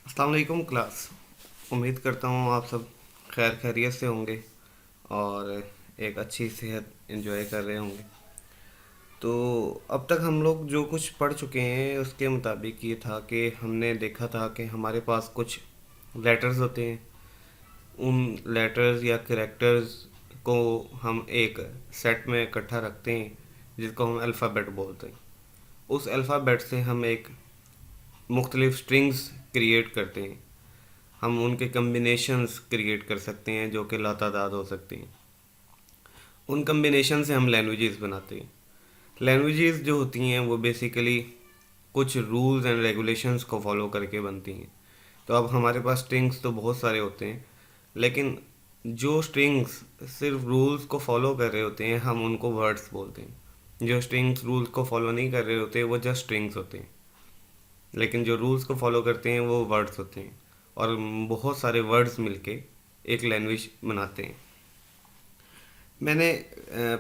अस्सलाम वालेकुम क्लास। उम्मीद करता हूँ आप सब खैर खैरियत से होंगे और एक अच्छी सेहत एंजॉय कर रहे होंगे। तो अब तक हम लोग जो कुछ पढ़ चुके हैं उसके मुताबिक ये था कि हमने देखा था कि हमारे पास कुछ लेटर्स होते हैं। उन लेटर्स या करेक्टर्स को हम एक सेट में इकट्ठा रखते हैं जिसको हम अल्फ़ाबेट बोलते हैं। उस अल्फ़ाबेट से हम एक मुख्तलिफ स्ट्रिंग्स क्रिएट करते हैं। हम उनके कम्बिनेशंस क्रिएट कर सकते हैं जो कि लातादाद हो सकते हैं। उन कम्बिनेशन से हम लैंग्वेजेस बनाते हैं। लैंग्वेजेस जो होती हैं वो बेसिकली कुछ रूल्स एंड रेगुलेशंस को फॉलो करके बनती हैं। तो अब हमारे पास स्ट्रिंग्स तो बहुत सारे होते हैं, लेकिन जो स्ट्रिंग्स सिर्फ रूल्स को फॉलो कर रहे होते हैं हम उनको वर्ड्स बोलते हैं। जो स्ट्रिंग्स रूल्स को फॉलो नहीं कर रहे होते वो जस्ट स्ट्रिंग्स होते हैं, लेकिन जो रूल्स को फॉलो करते हैं वो वर्ड्स होते हैं। और बहुत सारे वर्ड्स मिलके एक लैंग्वेज बनाते हैं। मैंने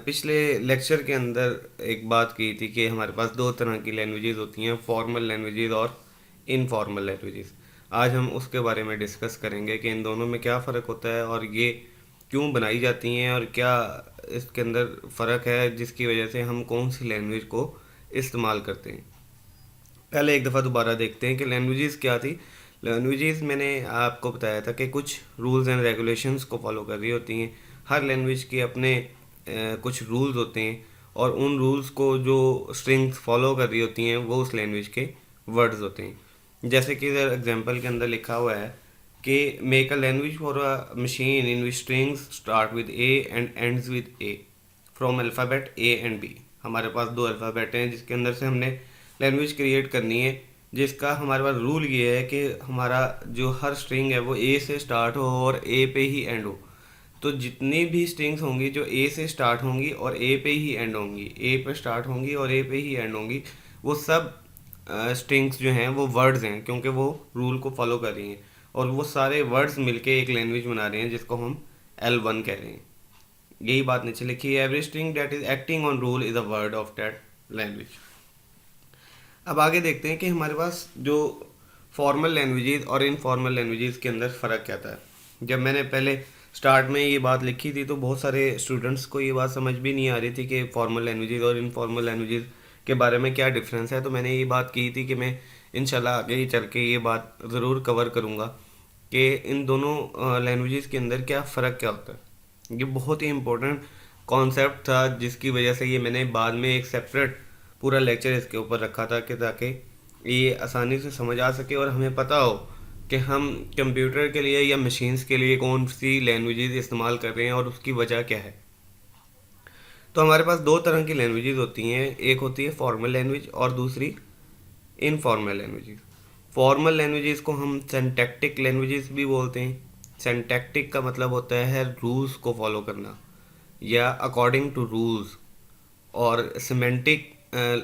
पिछले लेक्चर के अंदर एक बात की थी कि हमारे पास दो तरह की लैंग्वेजेस होती हैं, फॉर्मल लैंग्वेजेस और इनफॉर्मल लैंग्वेजेस। आज हम उसके बारे में डिस्कस करेंगे कि इन दोनों में क्या फ़र्क होता है और ये क्यों बनाई जाती हैं और क्या इसके अंदर फ़र्क है जिसकी वजह से हम कौन सी लैंग्वेज को इस्तेमाल करते हैं। पहले एक दफ़ा दोबारा देखते हैं कि लैंग्वेजेस क्या थी। लैंग्वेजेस मैंने आपको बताया था कि कुछ रूल्स एंड रेगुलेशंस को फॉलो कर रही होती हैं। हर लैंग्वेज के अपने कुछ रूल्स होते हैं और उन रूल्स को जो स्ट्रिंग्स फॉलो कर रही होती हैं वो उस लैंग्वेज के वर्ड्स होते हैं। जैसे कि इधर एग्जांपल के अंदर लिखा हुआ है कि make a language for a machine in which strings start with A and ends with A from alphabet A and B. हमारे पास दो अल्फ़ाबेट हैं जिसके अंदर से हमने लैंग्वेज क्रिएट करनी है, जिसका हमारे पास रूल ये है कि हमारा जो हर स्ट्रिंग है वो ए से स्टार्ट हो और ए पे ही एंड हो। तो जितनी भी स्ट्रिंग्स होंगी जो ए से स्टार्ट होंगी और ए पे ही एंड होंगी, ए पे स्टार्ट होंगी और ए पे ही एंड होंगी, वो सब स्ट्रिंग्स जो हैं वो वर्ड्स हैं, क्योंकि वो रूल को फॉलो कर रही हैं और वो सारे वर्ड्स मिलके एक लैंग्वेज बना रहे हैं जिसको हम L1 कह रहे हैं। यही बात नीचे लिखी है, every string that is acting on rule is a word of that language. अब आगे देखते हैं कि हमारे पास जो फॉर्मल लैंग्वेजेस और इनफॉर्मल लैंग्वेजेस के अंदर फ़र्क क्या था। जब मैंने पहले स्टार्ट में ये बात लिखी थी तो बहुत सारे स्टूडेंट्स को ये बात समझ भी नहीं आ रही थी कि फॉर्मल लैंग्वेजेस और इनफॉर्मल लैंग्वेजेस के बारे में क्या डिफरेंस है। तो मैंने ये बात की थी कि मैं इंशाल्लाह आगे ही चल के ये बात ज़रूर कवर करूँगा कि इन दोनों लैंग्वेजेस के अंदर क्या फ़र्क क्या होता है। ये बहुत ही इम्पोर्टेंट कॉन्सेप्ट था जिसकी वजह से ये मैंने बाद में एक सेपरेट पूरा लेक्चर इसके ऊपर रखा था कि ताकि ये आसानी से समझ आ सके और हमें पता हो कि हम कंप्यूटर के लिए या मशीन्स के लिए कौन सी लैंग्वेजेस इस्तेमाल कर रहे हैं और उसकी वजह क्या है। तो हमारे पास दो तरह की लैंग्वेजेस होती हैं, एक होती है फॉर्मल लैंग्वेज और दूसरी इनफॉर्मल लैंग्वेजेस। फॉर्मल लैंग्वेजेस को हम सिंटैक्टिक लैंग्वेजेस भी बोलते हैं। सिंटैक्टिक का मतलब होता है रूल्स को फॉलो करना या अकॉर्डिंग टू रूल्स। और सिमेंटिक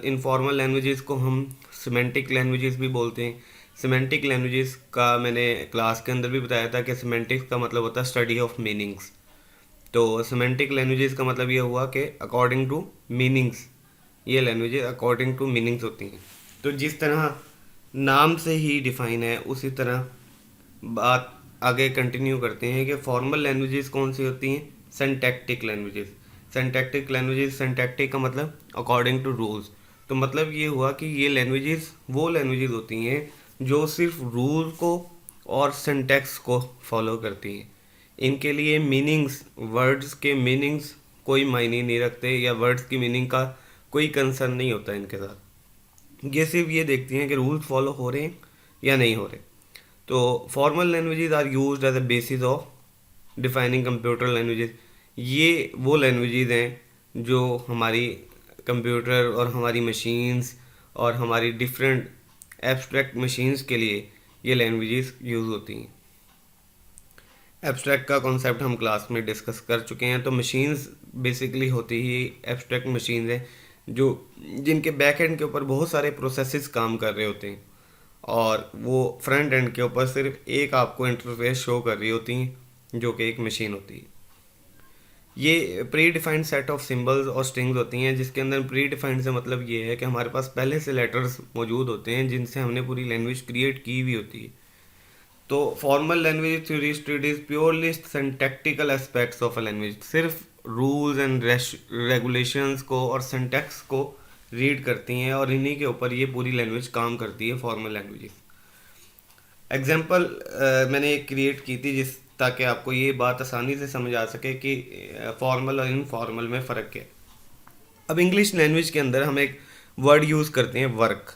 इनफॉर्मल लैंग्वेजेस को हम सिमेंटिक लैंग्वेजेस भी बोलते हैं। सिमेंटिक लैंग्वेजेस का मैंने क्लास के अंदर भी बताया था कि सिमेंटिक्स का मतलब होता है स्टडी ऑफ मीनिंग्स। तो सिमेंटिक लैंग्वेजेस का मतलब ये हुआ कि अकॉर्डिंग टू मीनिंग्स, ये लैंग्वेजेस अकॉर्डिंग टू मीनिंग्स होती हैं। तो जिस तरह नाम से ही डिफाइन है उसी तरह बात आगे कंटिन्यू करते हैं कि फॉर्मल लैंग्वेजेस कौन सी होती हैं। Syntactic languages. Syntactic languages, syntactic का मतलब अकॉर्डिंग टू रूल्स। तो मतलब ये हुआ कि ये लैंग्वेजेस वो लैंग्वेजेस होती हैं जो सिर्फ रूल को और सिंटैक्स को फॉलो करती हैं। इनके लिए मीनिंग्स, वर्ड्स के मीनिंग्स कोई मायने नहीं रखते या वर्ड्स की मीनिंग का कोई कंसर्न नहीं होता इनके साथ। ये सिर्फ ये देखती हैं कि रूल्स फॉलो हो रहे हैं या नहीं हो रहे। तो formal languages are used as a basis of defining computer languages. ये वो लैंग्वेजेस हैं जो हमारी कंप्यूटर और हमारी मशीन्स और हमारी डिफरेंट एब्स्ट्रैक्ट मशीन्स के लिए ये लैंग्वेजेस यूज़ होती हैं। एब्स्ट्रैक्ट का कॉन्सेप्ट हम क्लास में डिस्कस कर चुके हैं। तो मशीन्स बेसिकली होती ही एब्स्ट्रैक्ट मशीन्स हैं जो जिनके बैक एंड के ऊपर बहुत सारे प्रोसेसेस काम कर रहे होते हैं और वो फ्रंट एंड के ऊपर सिर्फ एक आपको इंटरफेस शो कर रही होती हैं जो कि एक मशीन होती है। ये pre defined set of symbols और स्ट्रिंग्स होती हैं जिसके अंदर प्री डिफाइंड से मतलब ये है कि हमारे पास पहले से लेटर्स मौजूद होते हैं जिनसे हमने पूरी लैंग्वेज क्रिएट की हुई होती है। तो formal language theory studies purely syntactical aspects of a language, सिर्फ रूल्स एंड रेगुलेशंस को और सिंटैक्स को रीड करती हैं और इन्हीं के ऊपर ये पूरी लैंग्वेज काम करती है, फॉर्मल लैंग्वेजेस। एग्जाम्पल मैंने एक क्रिएट की थी जिस ताकि आपको ये बात आसानी से समझ आ सके कि फॉर्मल और इनफॉर्मल में फ़र्क क्या है। अब इंग्लिश लैंग्वेज के अंदर हम एक वर्ड यूज़ करते हैं वर्क,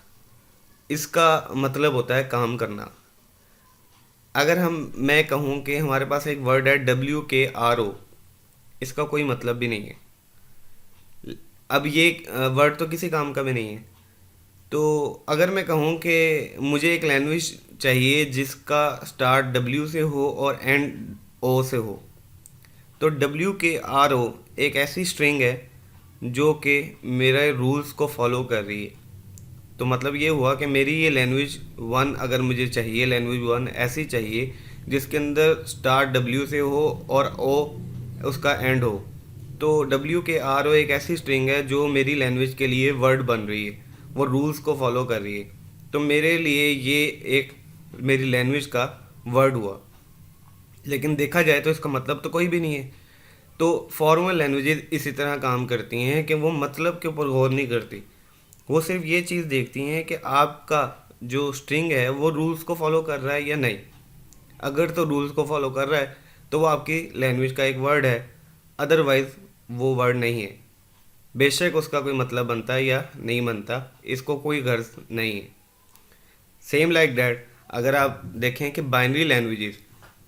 इसका मतलब होता है काम करना। अगर मैं कहूँ कि हमारे पास एक वर्ड है WKRO, इसका कोई मतलब भी नहीं है। अब ये वर्ड तो किसी काम का भी नहीं है। तो अगर मैं कहूँ कि मुझे एक लैंग्वेज चाहिए जिसका स्टार्ट W से हो और एंड O से हो, तो WKRO एक ऐसी स्ट्रिंग है जो कि मेरे रूल्स को फॉलो कर रही है। तो मतलब ये हुआ कि मेरी ये लैंग्वेज वन अगर मुझे चाहिए, लैंग्वेज वन ऐसी चाहिए जिसके अंदर स्टार्ट W से हो और O उसका एंड हो, तो WKRO एक ऐसी स्ट्रिंग है जो मेरी लैंग्वेज के लिए वर्ड बन रही है, वो रूल्स को फॉलो कर रही है। तो मेरे लिए ये एक मेरी लैंग्वेज का वर्ड हुआ, लेकिन देखा जाए तो इसका मतलब तो कोई भी नहीं है। तो फॉर्मल लैंग्वेजेस इसी तरह काम करती हैं कि वो मतलब के ऊपर गौर नहीं करती, वो सिर्फ ये चीज़ देखती हैं कि आपका जो स्ट्रिंग है वो रूल्स को फॉलो कर रहा है या नहीं। अगर तो रूल्स को फॉलो कर रहा है तो वो आपकी लैंग्वेज का एक वर्ड है, अदरवाइज़ वो वर्ड नहीं है। बेशक उसका कोई मतलब बनता है या नहीं बनता, इसको कोई गर्ज नहीं है। सेम लाइक दैट अगर आप देखें कि बाइनरी लैंग्वेजेस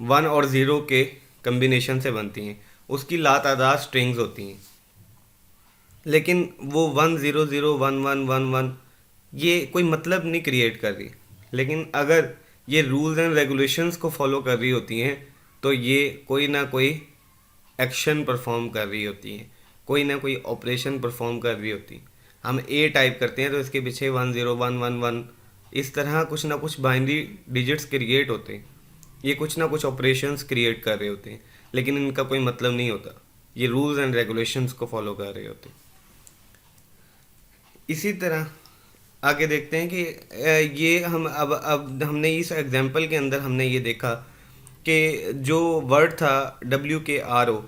1 और 0 के कम्बिनेशन से बनती हैं, उसकी लातादाद स्ट्रिंग्स होती हैं, लेकिन वो 1 0 0 1 1 1 1 ये कोई मतलब नहीं क्रिएट कर रही। लेकिन अगर ये रूल्स एंड रेगुलेशंस को फॉलो कर रही होती हैं तो ये कोई ना कोई एक्शन परफॉर्म कर रही होती हैं, कोई ना कोई ऑपरेशन परफॉर्म कर रही होती हैं। हम ए टाइप करते हैं तो इसके पीछे 1 0 1 1 1 इस तरह कुछ ना कुछ बाइनरी डिजिट्स क्रिएट होते हैं, ये कुछ ना कुछ ऑपरेशंस क्रिएट कर रहे होते हैं, लेकिन इनका कोई मतलब नहीं होता, ये रूल्स एंड रेगुलेशंस को फॉलो कर रहे होते हैं। इसी तरह आगे देखते हैं कि ये हम अब हमने इस एग्जांपल के अंदर हमने ये देखा कि जो वर्ड था WKRO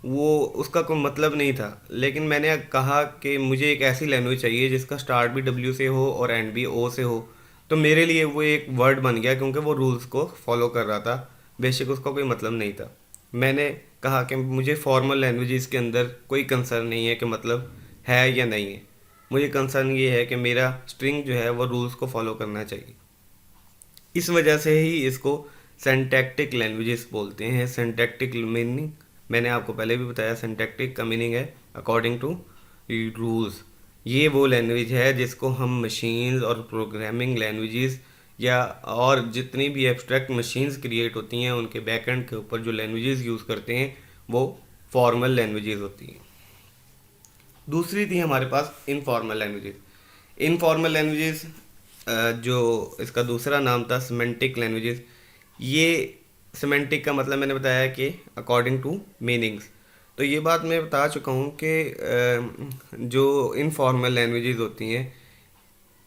वो उसका कोई मतलब नहीं था, लेकिन मैंने कहा कि मुझे एक ऐसी लैंग्वेज चाहिए जिसका स्टार्ट भी W से हो और एंड भी O से हो, तो मेरे लिए वो एक वर्ड बन गया क्योंकि वो रूल्स को फॉलो कर रहा था, बेशक उसका कोई मतलब नहीं था। मैंने कहा कि मुझे फॉर्मल लैंग्वेजेस के अंदर कोई कंसर्न नहीं है कि मतलब है या नहीं है, मुझे कंसर्न ये है कि मेरा स्ट्रिंग जो है वो रूल्स को फॉलो करना चाहिए। इस वजह से ही इसको सिंटैक्टिक लैंग्वेजेस बोलते हैं। सिंटैक्टिक मीनिंग मैंने आपको पहले भी बताया, सिंटैक्टिक का मीनिंग है अकॉर्डिंग टू रूल्स। ये वो लैंग्वेज है जिसको हम मशीन्स और प्रोग्रामिंग लैंग्वेजेस या और जितनी भी एब्स्ट्रैक्ट मशीन्स क्रिएट होती हैं उनके बैकएंड के ऊपर जो लैंग्वेजेस यूज़ करते हैं वो फॉर्मल लैंग्वेजेस होती हैं। दूसरी थी हमारे पास इनफॉर्मल लैंग्वेजेस। इनफॉर्मल लैंग्वेजेस जो इसका दूसरा नाम था सिमेंटिक लैंग्वेजेस। ये सिमेंटिक का मतलब मैंने बताया कि अकॉर्डिंग टू मीनिंग्स। तो ये बात मैं बता चुका हूँ कि जो इनफॉर्मल लैंग्वेजेस होती हैं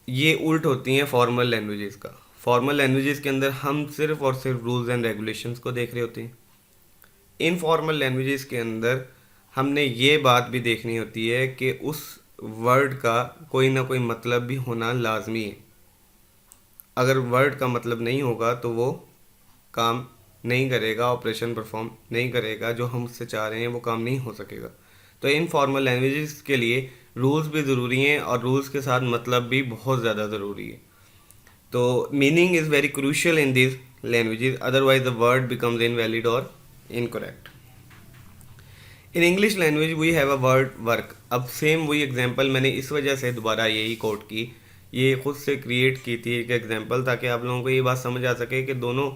ये उल्ट होती हैं फॉर्मल लैंग्वेजेस का। फॉर्मल लैंग्वेजेस के अंदर हम सिर्फ और सिर्फ रूल्स एंड रेगुलेशंस को देख रहे होते हैं। इनफॉर्मल लैंग्वेजेस के अंदर हमने ये बात भी देखनी होती है कि उस वर्ड का कोई ना कोई मतलब भी होना लाजमी है। अगर वर्ड का मतलब नहीं होगा तो वो काम नहीं करेगा, ऑपरेशन परफॉर्म नहीं करेगा, जो हम उससे चाह रहे हैं वो काम नहीं हो सकेगा। तो इनफॉर्मल लैंग्वेजेस के लिए रूल्स भी ज़रूरी हैं और रूल्स के साथ मतलब भी बहुत ज़्यादा ज़रूरी है। तो meaning is very crucial in this languages, otherwise the word becomes invalid और incorrect. In English language we have a word work. अब सेम वही एग्जांपल मैंने इस वजह से दोबारा यही कोट की, ये खुद से क्रिएट की थी एक एग्जांपल, ताकि आप लोगों को ये बात समझ आ सके कि दोनों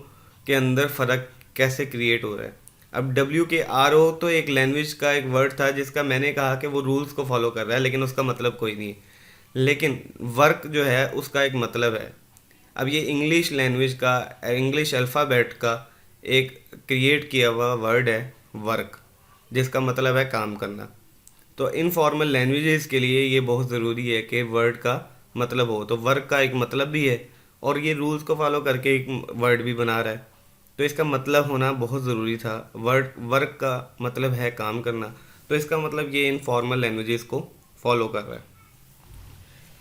के अंदर फ़र्क कैसे क्रिएट हो रहा है। अब WKRO तो एक लैंग्वेज का एक वर्ड था जिसका मैंने कहा कि वो रूल्स को फॉलो कर रहा है, लेकिन उसका मतलब कोई नहीं है। लेकिन वर्क जो है उसका एक मतलब है। अब ये इंग्लिश लैंग्वेज का, इंग्लिश अल्फ़ाबेट का एक क्रिएट किया हुआ वर्ड है वर्क, जिसका मतलब है काम करना। तो इनफॉर्मल लैंग्वेजेस के लिए ये बहुत ज़रूरी है कि वर्ड का मतलब हो। तो वर्क का एक मतलब भी है और ये रूल्स को फॉलो करके एक वर्ड भी बना रहा है। तो इसका मतलब होना बहुत ज़रूरी था। वर्क वर्क का मतलब है काम करना, तो इसका मतलब ये इनफॉर्मल लैंग्वेजेस को फॉलो कर रहा है।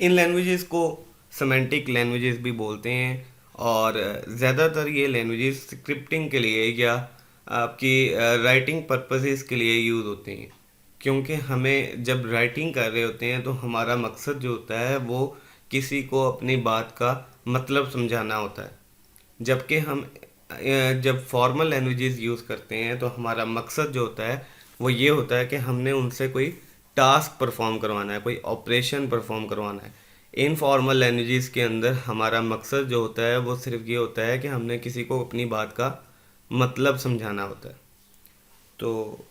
इन लैंग्वेजेस को सेमेंटिक लैंग्वेजेस भी बोलते हैं, और ज़्यादातर ये लैंग्वेजेस स्क्रिप्टिंग के लिए या आपकी राइटिंग पर्पसेस के लिए यूज़ होते हैं। क्योंकि हमें जब राइटिंग कर रहे होते हैं तो हमारा मकसद जो होता है वो किसी को अपनी बात का मतलब समझाना होता है। जबकि हम जब फॉर्मल लैंग्वेजेस यूज़ करते हैं तो हमारा मकसद जो होता है वो ये होता है कि हमने उनसे कोई टास्क परफॉर्म करवाना है, कोई ऑपरेशन परफॉर्म करवाना है। इनफॉर्मल लैंग्वेजेस के अंदर हमारा मकसद जो होता है वो सिर्फ ये होता है कि हमने किसी को अपनी बात का मतलब समझाना होता है। तो